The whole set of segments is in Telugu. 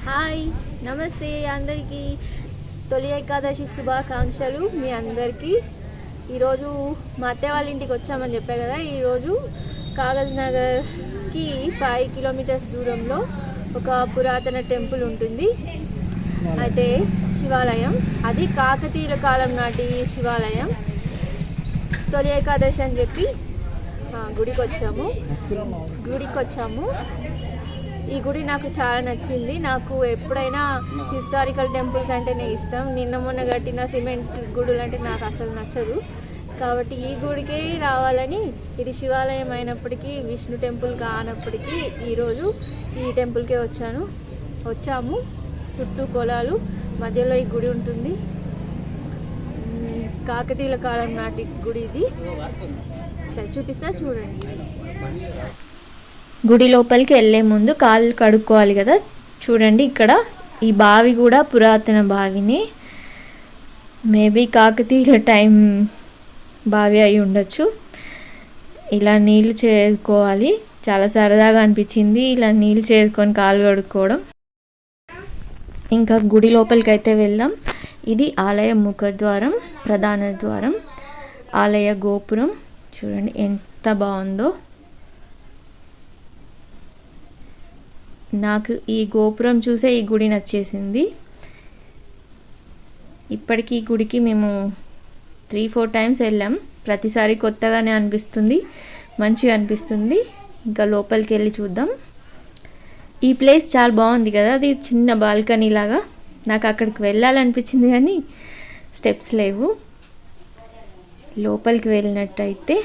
హాయ్, నమస్తే అందరికీ. తొలి ఏకాదశి శుభాకాంక్షలు మీ అందరికీ. ఈరోజు మా అత్తయ్య వాళ్ళ ఇంటికి వచ్చామని చెప్పా కదా. ఈరోజు కాగజ్ నగర్కి 5 కిలోమీటర్స్ దూరంలో ఒక పురాతన టెంపుల్ ఉంటుంది. అయితే శివాలయం, అది కాకతీయుల కాలం నాటి శివాలయం. తొలి ఏకాదశి అని చెప్పి గుడికి వచ్చాము. ఈ గుడి నాకు చాలా నచ్చింది. నాకు ఎప్పుడైనా హిస్టారికల్ టెంపుల్స్ అంటేనే ఇష్టం. నిన్న మొన్న కట్టిన సిమెంట్ గుడులు అంటే నాకు అసలు నచ్చదు. కాబట్టి ఈ గుడికే రావాలని, ఇది శివాలయం అయినప్పటికీ విష్ణు టెంపుల్ కానప్పటికీ ఈరోజు ఈ టెంపుల్కే వచ్చాము. చుట్టూ పొలాలు, మధ్యలో ఈ గుడి ఉంటుంది. కాకతీయుల కాలం నాటి గుడి ఇది. సరే చూపిస్తా, చూడండి. గుడి లోపలికి వెళ్ళే ముందు కాళ్ళు కడుక్కోవాలి కదా. చూడండి, ఇక్కడ ఈ బావి కూడా పురాతన బావిని, మేబీ కాకతీయుల టైం బావి అయి ఉండొచ్చు. ఇలా నీళ్ళు చేసుకోవాలి. చాలా సరదాగా అనిపించింది ఇలా నీళ్ళు చేసుకొని కాళ్ళు కడుక్కోవడం. ఇంకా గుడి లోపలికి అయితే వెళ్దాం. ఇది ఆలయ ముఖద్వారం, ప్రధాన ద్వారం, ఆలయ గోపురం. చూడండి ఎంత బాగుందో. నాకు ఈ గోపురం చూసే ఈ గుడి నచ్చేసింది. ఇప్పటికీ ఈ గుడికి మేము 3-4 టైమ్స్ వెళ్ళాం. ప్రతిసారి కొత్తగానే అనిపిస్తుంది, మంచిగా అనిపిస్తుంది. ఇంకా లోపలికి వెళ్ళి చూద్దాం. ఈ ప్లేస్ చాలా బాగుంది కదా. అది చిన్న బాల్కనీ లాగా. నాకు అక్కడికి వెళ్ళాలనిపించింది కానీ స్టెప్స్ లేవు. లోపలికి వెళ్ళినట్టయితే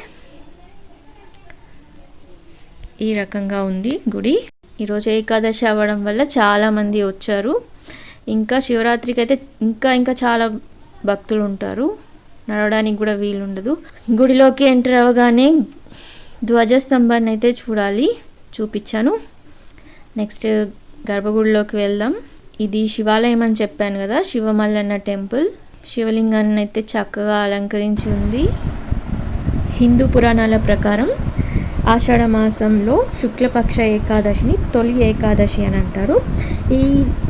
ఈ రకంగా ఉంది గుడి. ఈరోజు ఏకాదశి అవ్వడం వల్ల చాలామంది వచ్చారు. ఇంకా శివరాత్రికి అయితే ఇంకా చాలా భక్తులు ఉంటారు. నడవడానికి కూడా వీలుండదు. గుడిలోకి ఎంటర్ అవ్వగానే ధ్వజస్తంభాన్ని అయితే చూపించాను. నెక్స్ట్ గర్భగుడిలోకి వెళ్దాం. ఇది శివాలయం అని చెప్పాను కదా, శివమల్లన్న టెంపుల్. శివలింగాన్ని అయితే చక్కగా అలంకరించి ఉంది. హిందూ పురాణాల ప్రకారం ఆషాఢ మాసంలో శుక్లపక్ష ఏకాదశిని తొలి ఏకాదశి అని అంటారు. ఈ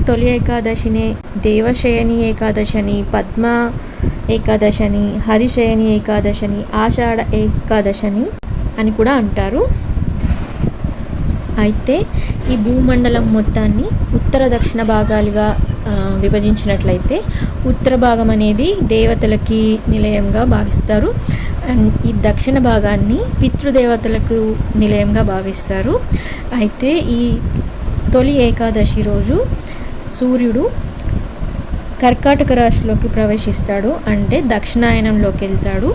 తొలి ఏకాదశిని దేవశయని ఏకాదశి అని, పద్మ ఏకాదశి అని, హరిశయని ఏకాదశి అని, ఆషాఢ ఏకాదశి అని కూడా అంటారు. అయితే ఈ భూమండలం మొత్తాన్ని ఉత్తర దక్షిణ భాగాలుగా విభజించినట్లయితే ఉత్తర భాగం అనేది దేవతలకి నిలయంగా భావిస్తారు. అండ్ ఈ దక్షిణ భాగాన్ని పితృదేవతలకు నిలయంగా భావిస్తారు. అయితే ఈ తొలి ఏకాదశి రోజు సూర్యుడు కర్కాటక రాశిలోకి ప్రవేశిస్తాడు, అంటే దక్షిణాయనంలోకి వెళ్తాడు.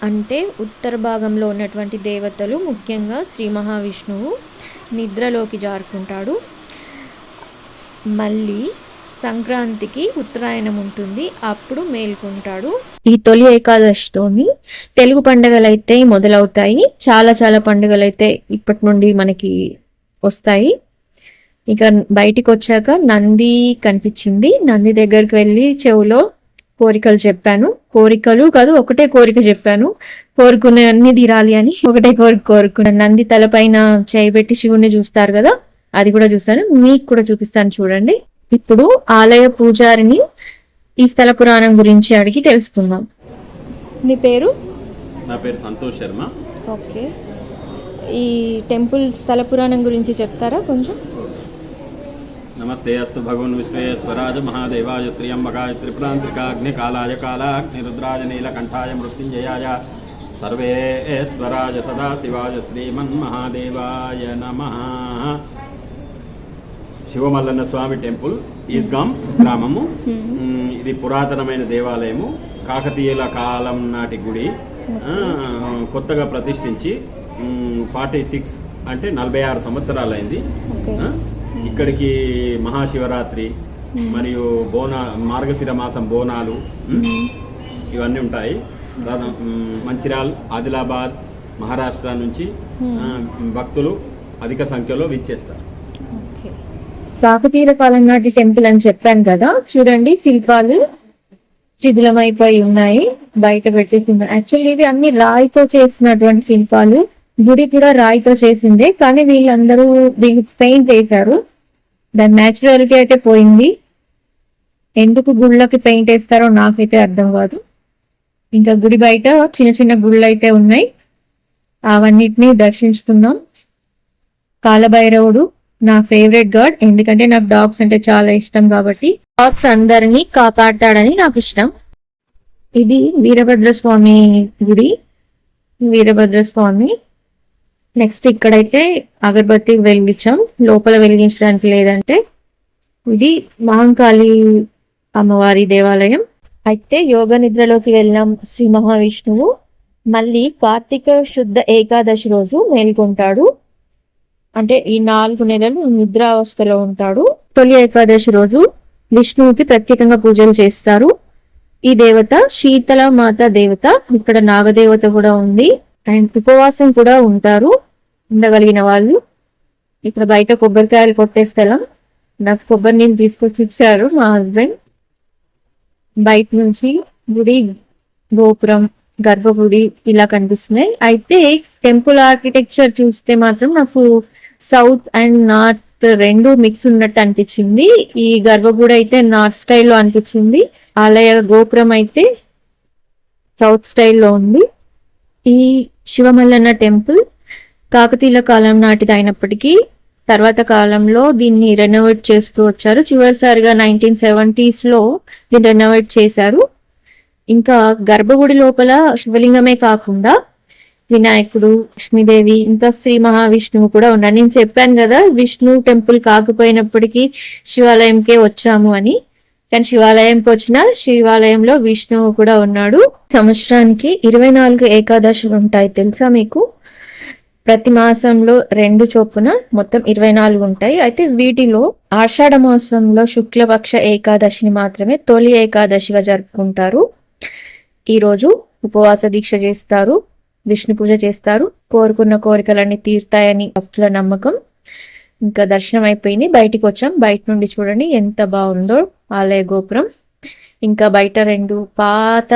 అంటే ఉత్తర భాగంలో ఉన్నటువంటి దేవతలు, ముఖ్యంగా శ్రీ మహావిష్ణువు నిద్రలోకి జారుకుంటాడు. మళ్ళీ సంక్రాంతికి ఉత్తరాయణం ఉంటుంది, అప్పుడు మేల్కొంటాడు. ఈ తొలి ఏకాదశితోని తెలుగు పండుగలు అయితే మొదలవుతాయి. చాలా పండుగలు అయితే ఇప్పటి నుండి మనకి వస్తాయి. ఇక బయటికి వచ్చాక నంది కనిపించింది. నంది దగ్గరికి వెళ్ళి చెవులో కోరికలు చెప్పాను. కోరికలు కాదు, ఒకటే కోరిక చెప్పాను. కోరుకునే అన్ని తీరాలి అని ఒకటే కోరుకున్నాను. నంది తలపైన చేయబెట్టి శివుణ్ణి చూస్తారు కదా, అది కూడా చూస్తాను. మీకు కూడా చూపిస్తాను, చూడండి. ఇప్పుడు ఆలయ పూజారిని ఈ స్థల పురాణం గురించి అడిగి తెలుసుకుందాం. మీ పేరు? నా పేరు సంతోష్ శర్మ. ఓకే, ఈ టెంపుల్ స్థల పురాణం గురించి చెప్తారా కొంచెం? నమస్తే అస్తు భగవన్ విశ్వేశ్వరాజ మహాదేవాయ త్ర్యంబకాయ త్రిపురాంత్రికాగ్ని కాలాయ కాలాగ్నిరుద్రాయ నీలకంఠాయ మృత్యుంజయాయ సర్వేశ్వరాయ సదాశివాయ శ్రీమన్మహాదేవాయ నమః. శివమల్లన్న స్వామి టెంపుల్, ఈస్గాం గ్రామము. ఇది పురాతనమైన దేవాలయము. కాకతీయుల కాలం నాటి గుడి. కొత్తగా ప్రతిష్ఠించి 46 అంటే 46 సంవత్సరాలు అయింది. ఇక్కడికి మహాశివరాత్రి మరియు మార్గశిర మాసం బోనాలు ఇవన్నీ ఉంటాయి. మంచిర్యాల, ఆదిలాబాద్, మహారాష్ట్ర నుంచి భక్తులు అధిక సంఖ్యలో విచ్చేస్తారు. కాకతీయుల కాలం నాటి టెంపుల్ అని చెప్పాను కదా, చూడండి శిల్పాలు శిథిలమైపోయి ఉన్నాయి, బయట పెట్టేసింది. యాక్చువల్లీ ఇవి అన్ని రాయితో చేసినటువంటి శిల్పాలు. గుడి కూడా రాయితో చేసిందే, కానీ వీళ్ళందరూ దీనికి పెయింట్ వేశారు. దాని న్యాచురాలిటీ అయితే పోయింది. ఎందుకు గుళ్ళకి పెయింట్ వేస్తారో నాకైతే అర్థం కాదు. ఇంకా గుడి బయట చిన్న చిన్న గుళ్ళు అయితే ఉన్నాయి, అవన్నిటిని దర్శించుకున్నాం. కాలభైరవుడు నా ఫేవరెట్ గాడ్, ఎందుకంటే నాకు డాగ్స్ అంటే చాలా ఇష్టం కాబట్టి. డాగ్స్ అందరినీ కాపాడతాడని నాకు ఇష్టం. ఇది వీరభద్రస్వామి గుడి, వీరభద్రస్వామి. నెక్స్ట్ ఇక్కడైతే అగరబత్తి వెలిగించాం, లోపల వెలిగించడానికి లేదంటే. ఇది మహంకాళి అమ్మవారి దేవాలయం. అయితే యోగ నిద్రలోకి వెళ్ళినాం శ్రీ మహావిష్ణువు. మళ్ళీ కార్తీక శుద్ధ ఏకాదశి రోజు మేల్కొంటాడు, అంటే ఈ 4 నెలలు నిద్రావస్థలో ఉంటాడు. తొలి ఏకాదశి రోజు విష్ణువుకి ప్రత్యేకంగా పూజలు చేస్తారు. ఈ దేవత శీతల మాత దేవత, ఇక్కడ నాగదేవత కూడా ఉంది. అండ్ ఉపవాసం కూడా ఉంటారు ఉండగలిగిన వాళ్ళు. ఇక్కడ బయట కొబ్బరికాయలు కొట్టే స్థలం, నాకు కొబ్బరి నీళ్ళు తీసుకొచ్చి ఇచ్చారు మా హస్బెండ్. బయట నుంచి గుడి గోపురం, గర్భగుడి ఇలా కనిపిస్తున్నాయి. అయితే టెంపుల్ ఆర్కిటెక్చర్ చూస్తే మాత్రం నాకు సౌత్ అండ్ నార్త్ రెండు మిక్స్ ఉన్నట్టు అనిపించింది. ఈ గర్భగుడి అయితే నార్త్ స్టైల్లో అనిపించింది, ఆలయ గోపురం అయితే సౌత్ స్టైల్లో ఉంది. ఈ శివమల్లన్న టెంపుల్ కాకతీయుల కాలం నాటిది అయినప్పటికీ తర్వాత కాలంలో దీన్ని రెనోవేట్ చేస్తూ వచ్చారు. చివరిసారిగా 1970s దీన్ని రెనోవేట్ చేశారు. ఇంకా గర్భగుడి లోపల శివలింగమే కాకుండా వినాయకుడు, లక్ష్మీదేవి, ఇంకా శ్రీ మహావిష్ణువు కూడా ఉన్నారు. నేను చెప్పాను కదా విష్ణు టెంపుల్ కాకపోయినప్పటికీ శివాలయంకే వచ్చాము అని, కానీ శివాలయంకి వచ్చిన శివాలయంలో విష్ణువు కూడా ఉన్నాడు. సంవత్సరానికి 24 ఏకాదశులు ఉంటాయి తెలుసా మీకు? ప్రతి మాసంలో 2 చొప్పున మొత్తం 24 ఉంటాయి. అయితే వీటిలో ఆషాఢ మాసంలో శుక్లపక్ష ఏకాదశిని మాత్రమే తొలి ఏకాదశిగా జరుపుకుంటారు. ఈరోజు ఉపవాస దీక్ష చేస్తారు, విష్ణు పూజ చేస్తారు, కోరుకున్న కోరికలన్నీ తీరుతాయని భక్తుల నమ్మకం. ఇంకా దర్శనం అయిపోయింది, బయటికి వచ్చాం. బయట నుండి చూడండి ఎంత బాగుందో ఆలయ గోపురం. ఇంకా బయట 2 పాత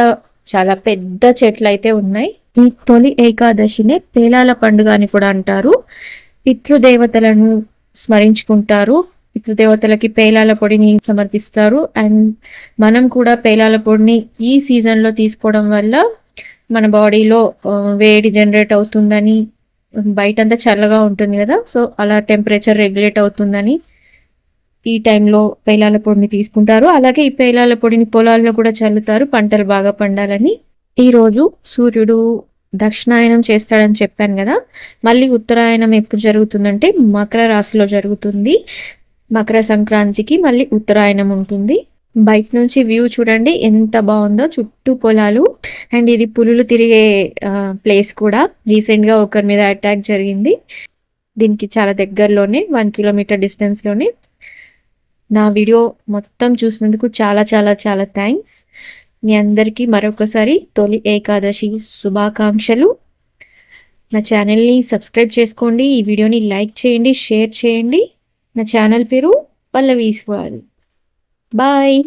చాలా పెద్ద చెట్లు అయితే ఉన్నాయి. ఈ తొలి ఏకాదశినే పేలాల పండుగ అని కూడా అంటారు. పితృదేవతలను స్మరించుకుంటారు, పితృదేవతలకి పేలాల పొడిని సమర్పిస్తారు. అండ్ మనం కూడా పేలాల పొడిని ఈ సీజన్లో తీసుకోవడం వల్ల మన బాడీలో వేడి జనరేట్ అవుతుందని, బయటంతా చల్లగా ఉంటుంది కదా, సో అలా టెంపరేచర్ రెగ్యులేట్ అవుతుందని ఈ టైంలో పేలాల పొడిని తీసుకుంటారు. అలాగే ఈ పేలాల పొడిని పొలాల్లో కూడా చల్లుతారు, పంటలు బాగా పండాలని. ఈరోజు సూర్యుడు దక్షిణాయనం చేస్తాడని చెప్పాను కదా, మళ్ళీ ఉత్తరాయణం ఎప్పుడు జరుగుతుందంటే మకర రాశిలో జరుగుతుంది. మకర సంక్రాంతికి మళ్ళీ ఉత్తరాయణం ఉంటుంది. బయట నుంచి వ్యూ చూడండి ఎంత బాగుందో, చుట్టూ పొలాలు. అండ్ ఇది పులులు తిరిగే ప్లేస్ కూడా. రీసెంట్గా ఒకరి మీద అటాక్ జరిగింది, దీనికి చాలా దగ్గరలోనే 1 కిలోమీటర్ డిస్టెన్స్లోనే. నా వీడియో మొత్తం చూసినందుకు చాలా చాలా చాలా థ్యాంక్స్. మీ అందరికీ మరొకసారి తొలి ఏకాదశి శుభాకాంక్షలు. నా ఛానల్ని సబ్స్క్రైబ్ చేసుకోండి, ఈ వీడియోని లైక్ చేయండి, షేర్ చేయండి. నా ఛానల్ పేరు పల్లవీస్ వరల్డ్. బాయ్.